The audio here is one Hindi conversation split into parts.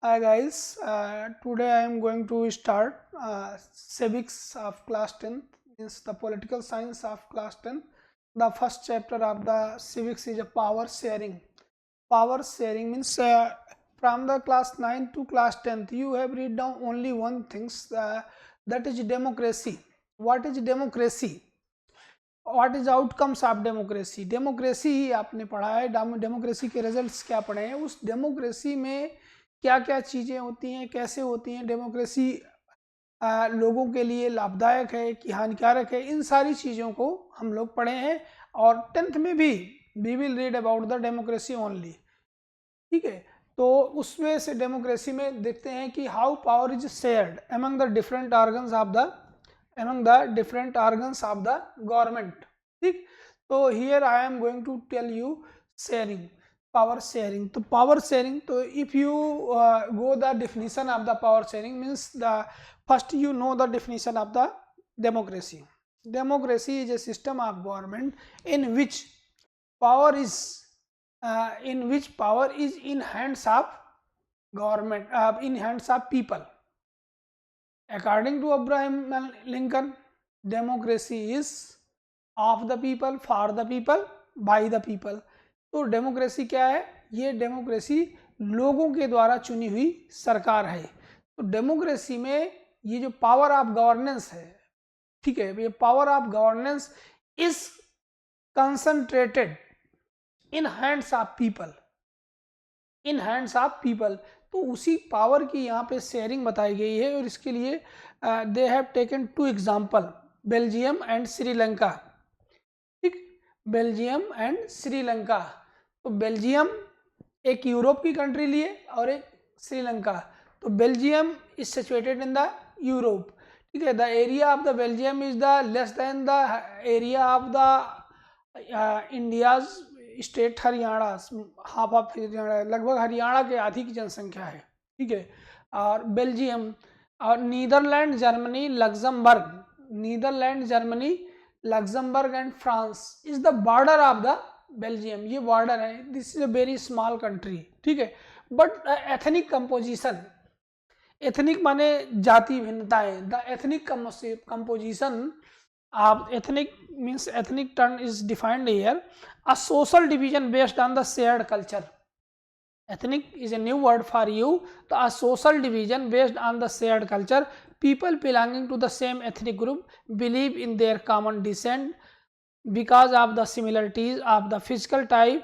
Hi guys, today I am going to start civics of class 10, means the political science of class 10. The first chapter of the civics is a power sharing. Power sharing means from the class 9 to class 10th you have read down only one things, that is democracy. What is democracy? What is outcomes of democracy? Democracy ही आपने पढ़ा है, डेमोक्रेसी के रिजल्ट्स क्या पढ़े हैं, उस डेमोक्रेसी में क्या क्या चीज़ें होती हैं, कैसे होती हैं, डेमोक्रेसी लोगों के लिए लाभदायक है कि हानिकारक है, इन सारी चीज़ों को हम लोग पढ़े हैं। और 10th में भी we will read about the democracy only, ठीक है। तो उसमें से डेमोक्रेसी में देखते हैं कि how power is shared among the different organs of the government, ठीक। तो here I am going to tell you sharing, power sharing. तो पावर शेयरिंग, तो if you go the definition of the power sharing means the first you know the definition of the democracy. Democracy is a system of government in which power is in hands of government, in hands of people. According to Abraham Lincoln, democracy is of the people, for the people, by the people. तो डेमोक्रेसी क्या है? ये डेमोक्रेसी लोगों के द्वारा चुनी हुई सरकार है। तो डेमोक्रेसी में ये जो पावर ऑफ गवर्नेंस है, ठीक है, ये power of governance is concentrated in hands of people, in hands of people. तो उसी पावर की यहाँ पे शेयरिंग बताई गई है। और इसके लिए they have taken 2 example, Belgium and Sri Lanka, ठीक, बेल्जियम एंड श्रीलंका। तो बेल्जियम एक यूरोप की कंट्री लिए और एक श्रीलंका। तो Belgium is situated in the Europe, ठीक है। The area of the Belgium is the less than the area of the India's state Haryana, half of Haryana, लगभग हरियाणा के आधी की जनसंख्या है, ठीक है। और बेल्जियम और Netherland, Germany, Luxembourg, Netherland, Germany, Luxembourg and France is the border of the Belgium. ये बॉर्डर है, this is a very small country, ठीक है। बट एथनिक कंपोजिशन, एथनिक माने जाति भिन्नताएं, the ethnic composition of ethnic means ethnic term is defined here, a social division based on the shared culture. Ethnic is a new word for you. So a social division based on the shared culture. People belonging to the same ethnic group believe in their common descent because of the similarities of the physical type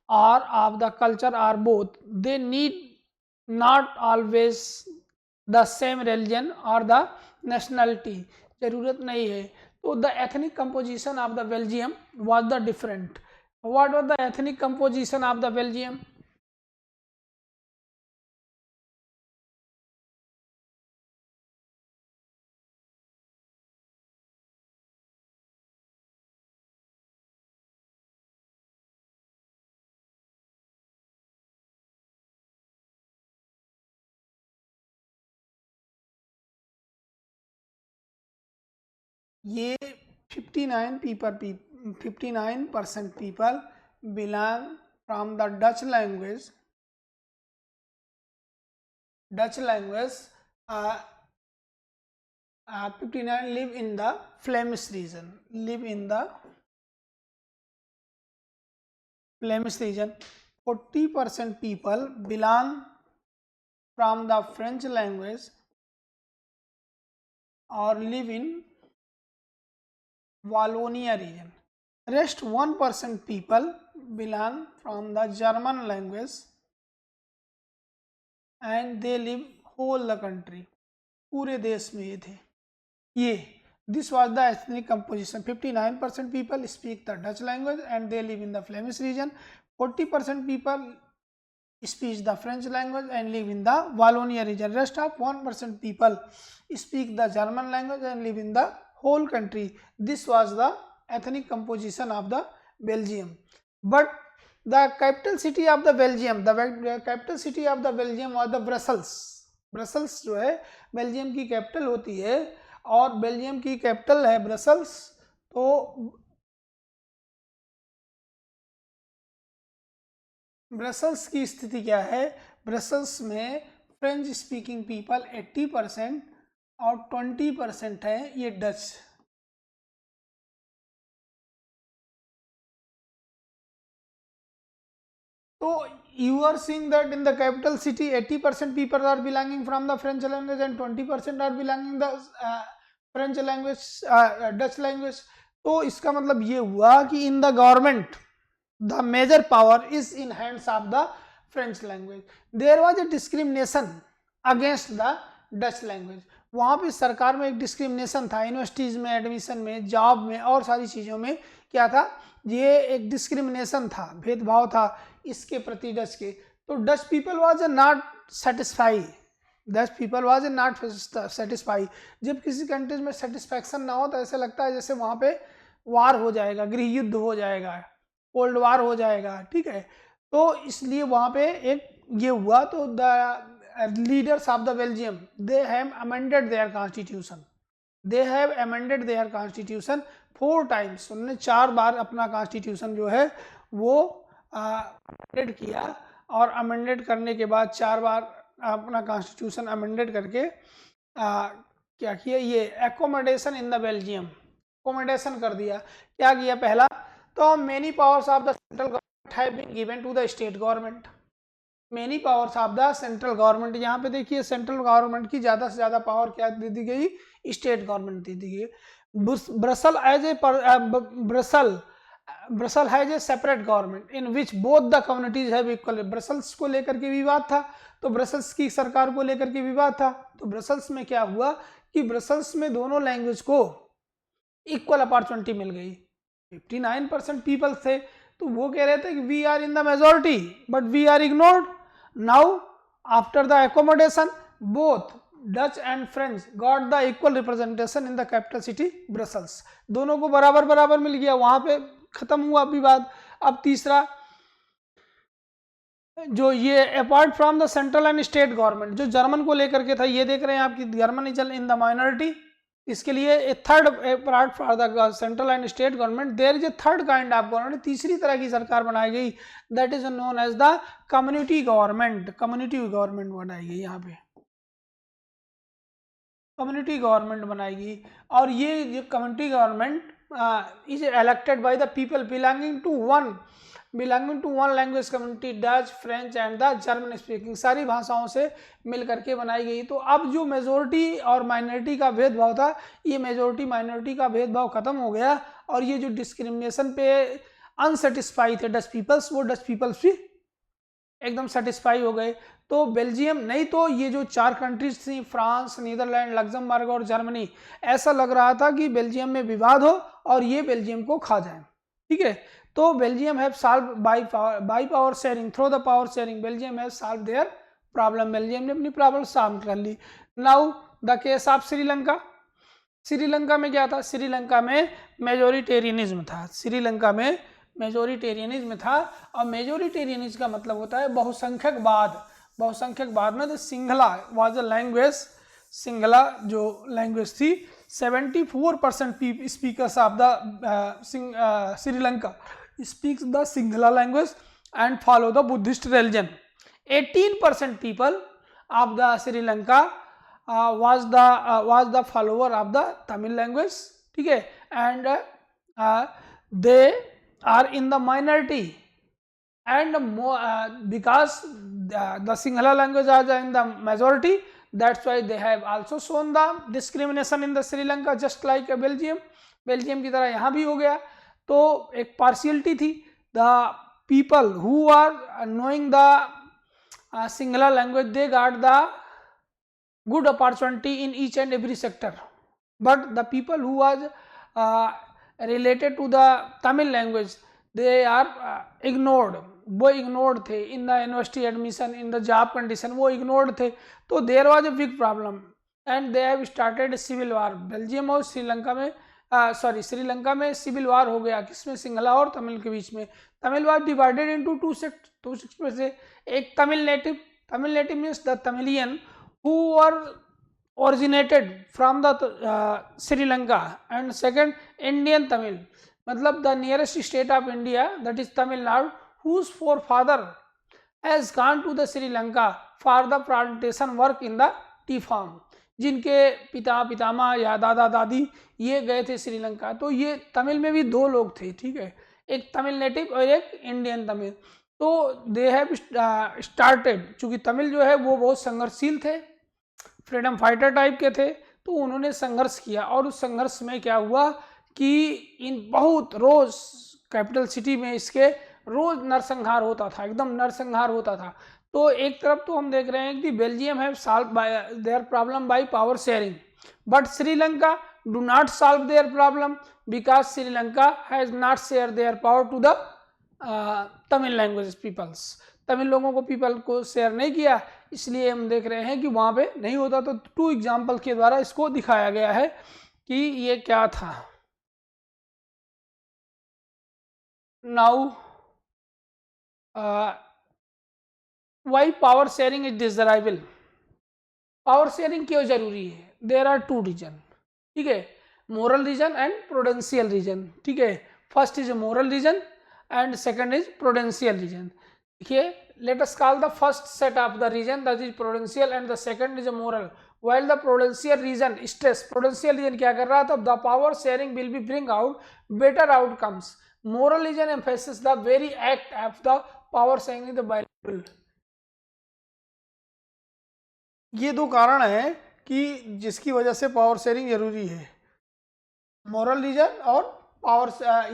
or of the culture or both. They need not always the same religion or the nationality. जरूरत नहीं है। So the ethnic composition of the Belgium was the different. What was the ethnic composition of the Belgium? ये 59% people belong from the Dutch language. uh, 59 live in the Flemish region. 40% people belong from the French language or live in Wallonia region. Rest 1% people belong from the German language and they live whole the country. पूरे देश में ये थे। ये this was the ethnic composition. 59% people speak the Dutch language and they live in the Flemish region. 40% people speak the French language and live in the Wallonia region. Rest of 1% people speak the German language and live in the whole country. This was the ethnic composition of the Belgium. But the capital city of the Belgium, the capital city of the Belgium was the Brussels. Brussels जो है बेल्जियम की कैपिटल होती है और बेल्जियम की कैपिटल है ब्रसल्स। तो ब्रसल्स की स्थिति क्या है? ब्रसल्स में फ्रेंच स्पीकिंग पीपल 80% और 20% है ये डच। तो you are seeing that in the capital city 80% people are belonging from the French language and 20% are belonging the French language, Dutch language। तो इसका मतलब ये हुआ कि in the government the major power is in hands of the French language। There was a discrimination against the Dutch language। वहाँ पे सरकार में एक डिस्क्रिमिनेशन था, यूनिवर्सिटीज में, एडमिशन में, जॉब में और सारी चीज़ों में क्या था, ये एक डिस्क्रिमिनेशन था, भेदभाव था इसके प्रति डच के। तो Dutch people was not satisfy, Dutch people was not satisfy. जब किसी कंट्रीज में सेटिस्फैक्शन ना हो तो ऐसा लगता है जैसे वहाँ पे वार हो जाएगा, गृह युद्ध हो जाएगा, कोल्ड वार हो जाएगा, ठीक है। तो इसलिए वहाँ पे एक ये हुआ। तो the leaders of the Belgium they have amended their constitution, they have amended their constitution 4 times. उन्होंने 4 बार अपना कॉन्स्टिट्यूशन जो है वो अमेंडेड किया, और अमेंडेड करने के बाद 4 बार अपना कॉन्स्टिट्यूशन अमेंडेड करके क्या किया, ये accommodation in the Belgium, accommodation कर दिया। क्या किया पहला, तो many powers of the central government have been given to the state government, many powers of the central government. यहाँ पे देखिए सेंट्रल गवर्नमेंट की ज़्यादा से ज़्यादा पावर क्या दे दी गई, स्टेट गवर्नमेंट दे दी गई। Brussel has a separate government in which both the communities have equal. Brussels को लेकर के विवाद था, तो ब्रसल्स की सरकार को लेकर के विवाद था। तो ब्रसल्स में क्या हुआ कि ब्रसल्स में दोनों लैंग्वेज को इक्वल अपॉर्चुनिटी मिल गई। 59% पीपल थे, तो वो कह रहे थे कि we are in the majority but we are ignored. Now after the accommodation both Dutch and French got the equal representation in the capital city Brussels. दोनों को बराबर बराबर मिल गया, वहां पे खत्म हुआ विवाद। अब तीसरा जो ये apart from the central and state government, जो जर्मन को लेकर के था, ये देख रहे हैं आपकी German is in the minority. इसके लिए a third part for the central and state government there is a third kind of government, तीसरी तरह की सरकार बनाई गई, that is known as the community government. Community government बनाई गई, यहाँ पे कम्युनिटी गवर्नमेंट बनाई गई। और ये जो community government is elected by the people belonging to one language community, Dutch, French and the German speaking, सारी भाषाओं से मिल करके बनाई गई। तो अब जो मेजोरिटी और माइनॉरिटी का भेदभाव था, ये मेजोरिटी माइनॉरिटी का भेदभाव खत्म हो गया, और ये जो डिस्क्रिमिनेशन पे अनसेटिस्फाई थे डच पीपल्स, वो डच पीपल्स भी एकदम सेटिस्फाई हो गए। तो बेल्जियम, नहीं तो ये जो 4 कंट्रीज थी, फ्रांस, नीदरलैंड, लग्जमबर्ग और जर्मनी, ऐसा लग रहा था कि बेल्जियम में विवाद हो और ये बेल्जियम को खा जाए, ठीक है। तो Belgium have solve by power sharing, through the power sharing Belgium have solve their problem, Belgium ने अपनी प्रॉब्लम सॉल्व कर ली। Now the case of Sri Lanka. Sri Lanka में क्या था, श्रीलंका में मेजोरिटेरियनिज्म था, श्रीलंका में मेजोरिटेरियनिज्म था। और मेजोरिटेरियनिज्म का मतलब होता है बहुसंख्यकवाद। बहुसंख्यकवाद में तो Singla was a language, Singla जो लैंग्वेज थी, 74% speakers of the Sri Lanka speaks the Singla language and follow the Buddhist religion. 18% people of the Sri Lanka was the follower of the Tamil language, ठीक है। And they are in the minority, and because the Sinhala language are in the majority, that's why they have also shown the discrimination in the Sri Lanka, just like Belgium की तरह यहाँ भी हो गया। तो एक पार्शियलिटी थी। the people who are knowing the Sinhala language, they got the good opportunity in each and every sector, but the people who was related to the Tamil language, they are ignored, वो ignored थे in the university admission, in the job condition, वो ignored थे। तो there was a big problem and they have started a civil war। Belgium और श्रीलंका में श्रीलंका में सिविल वार हो गया, किसमें, सिंगला और तमिल के बीच में। Tamil was divided into 2 sect में से, एक Tamil native means the Tamilian who were originated from the Sri Lanka, and second Indian Tamil, मतलब the nearest state of India, that is Tamil Nadu, whose forefather has gone to the Sri Lanka for the plantation work in the tea farm. जिनके पिता पितामह या दादा दादी ये गए थे श्रीलंका। तो ये तमिल में भी दो लोग थे, ठीक है, एक तमिल नेटिव और एक इंडियन तमिल। तो दे हैव स्टार्टेड, चूँकि तमिल जो है वो बहुत संघर्षशील थे, फ्रीडम फाइटर टाइप के थे, तो उन्होंने संघर्ष किया। और उस संघर्ष में क्या हुआ कि इन बहुत रोज कैपिटल सिटी में इसके रोज नरसंहार होता था, एकदम नरसंहार होता था। तो एक तरफ तो हम देख रहे हैं कि Belgium have solve their problem by power sharing, but Sri Lanka do not solve their problem because Sri Lanka has not share their power to the Tamil language peoples. Tamil लोगों को पीपल को शेयर नहीं किया, इसलिए हम देख रहे हैं कि वहाँ पे नहीं होता। तो 2 एग्जाम्पल के द्वारा इसको दिखाया गया है कि ये क्या था। Now why power sharing is desirable. Power sharing क्यों जरूरी है? देयर आर 2 रीजन, ठीक है, moral reason and prudential reason, ठीक है। First is moral reason and second is prudential reason. देखिए, let us call the first set of the reason, that is prudential, and the second is a moral. While the prudential reason stress, prudential reason क्या कर रहा था? The power sharing will be bring out better outcomes. Moral reason emphasizes the very act of the power sharing is the valuable. ये 2 कारण है कि जिसकी वजह से पावर शेयरिंग जरूरी है, मोरल रीजन और पावर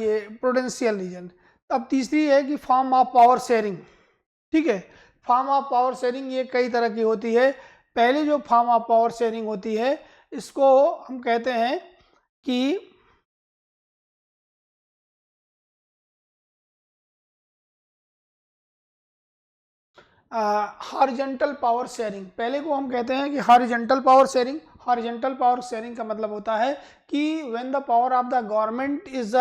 ये प्रूडेंशियल रीजन। अब तीसरी है कि फॉर्म ऑफ पावर शेयरिंग, ठीक है। फॉर्म ऑफ पावर शेयरिंग ये कई तरह की होती है। पहले जो फॉर्म ऑफ पावर शेयरिंग होती है इसको हम कहते हैं कि हॉरिजॉन्टल पावर शेयरिंग। पहले को हम कहते हैं कि horizontal power sharing. Horizontal power sharing का मतलब होता है कि when the power of the government is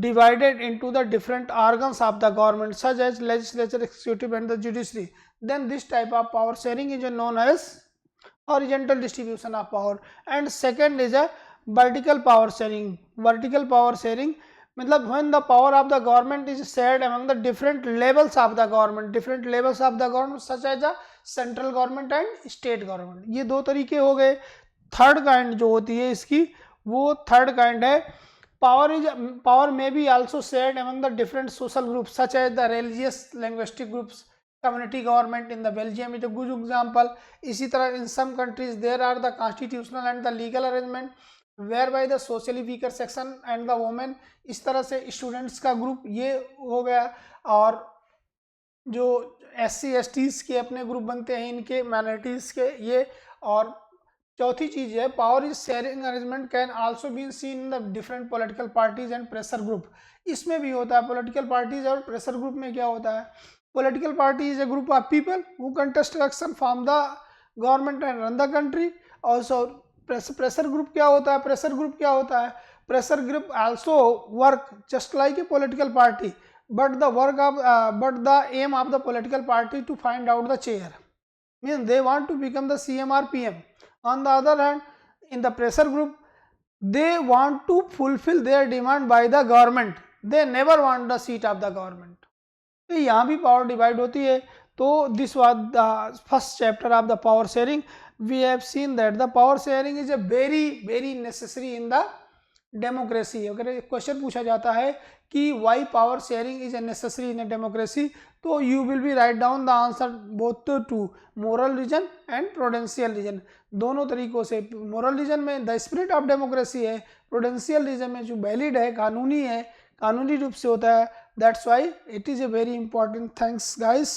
divided into the different organs of the government such as legislature, executive and the judiciary, then this type of power sharing is known as horizontal distribution of power. And second is a vertical power sharing. Vertical power sharing मतलब when the power of the government is shared among the different levels of the government, different levels of the government such as the central government and state government. ये 2 तरीके हो गए। थर्ड काइंड जो होती है इसकी, वो थर्ड काइंड है power may be also shared among the different social groups such as the religious linguistic groups. Community government in the Belgium is a good example. इसी तरह in some countries there are the constitutional and the legal arrangement whereby the socially weaker section and the women, इस तरह से students का ग्रुप ये हो गया। और जो SC/STs के अपने ग्रुप बनते हैं, इनके minorities के ये। और चौथी चीज है power is sharing arrangement can also been seen in the different political parties and pressure group. इसमें भी होता है पॉलिटिकल पार्टीज और प्रेशर ग्रुप में क्या होता है? Political party is a group of people who contest election from the government and run the country. Also pressure group क्या होता है? प्रेशर ग्रुप क्या होता है? Pressure group also work just like a political party but the aim of the political party to find out the chair, mean they want to become the CM or PM. On the other hand, in the pressure group, they want to fulfill their demand by the government. They never want the seat of the government. तो यहाँ भी पावर डिवाइड होती है। तो this was the first chapter of the power sharing. We have seen that the power sharing is a very necessary in the democracy. अगर क्वेश्चन पूछा जाता है कि why power sharing is a necessary in a democracy, तो you will be write down the answer both to moral reason and prudential reason. दोनों तरीकों से, मोरल रीजन में द स्पिरिट ऑफ डेमोक्रेसी है, प्रूडेंशियल रीजन में जो वैलिड है, कानूनी है, कानूनी रूप से होता है। That's why it is a very important. Thanks guys.